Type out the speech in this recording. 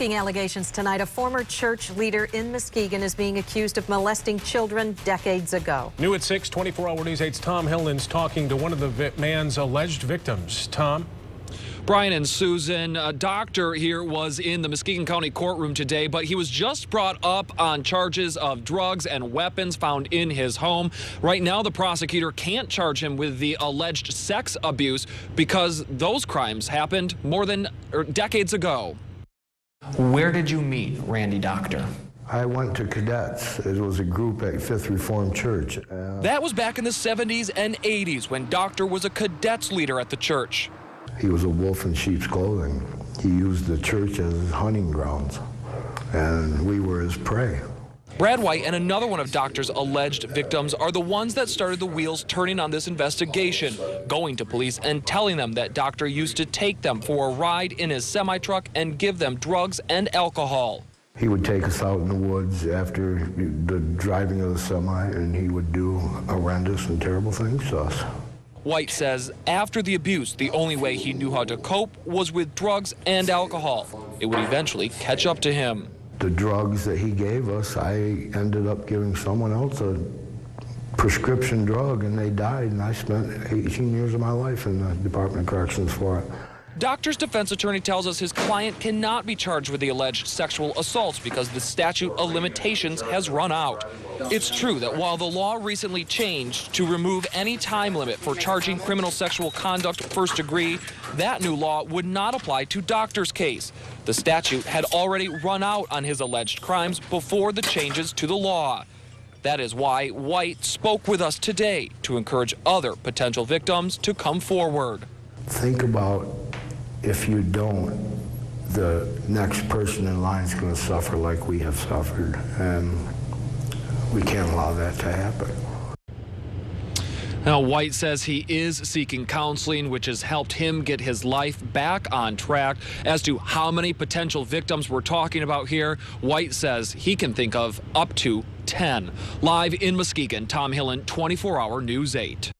Allegations tonight. A former church leader in Muskegon is being accused of molesting children decades ago. New at 6, 24-hour News 8's Tom Hillen's talking to one of the man's alleged victims. Tom? Brian and Susan, a doctor here was in the Muskegon County courtroom today, but he was just brought up on charges of drugs and weapons found in his home. Right now, the prosecutor can't charge him with the alleged sex abuse because those crimes happened more than decades ago. Where did you meet Randy Doctor? I went to Cadets. It was a group at Fifth Reformed Church. That was back in the 70s and 80s when Doctor was a Cadets leader at the church. He was a wolf in sheep's clothing. He used the church as hunting grounds, and we were his prey. Brad White and another one of Doctor's alleged victims are the ones that started the wheels turning on this investigation, going to police and telling them that Doctor used to take them for a ride in his semi-truck and give them drugs and alcohol. He would take us out in the woods after the driving of the semi, and he would do horrendous and terrible things to us. White says after the abuse, the only way he knew how to cope was with drugs and alcohol. It would eventually catch up to him. The drugs that he gave us, I ended up giving someone else a prescription drug, and they died, and I spent 18 years of my life in the Department of Corrections for it. Doctor's defense attorney tells us his client cannot be charged with the alleged sexual assaults because the statute of limitations has run out. It's true that while the law recently changed to remove any time limit for charging criminal sexual conduct first degree, that new law would not apply to Doctor's case. The statute had already run out on his alleged crimes before the changes to the law. That is why White spoke with us today to encourage other potential victims to come forward. Think about if you don't, the next person in line is going to suffer like we have suffered, and we can't allow that to happen. Now, White says he is seeking counseling, which has helped him get his life back on track. As to how many potential victims we're talking about here, White says he can think of up to 10. Live in Muskegon, Tom Hillen, 24-hour News 8.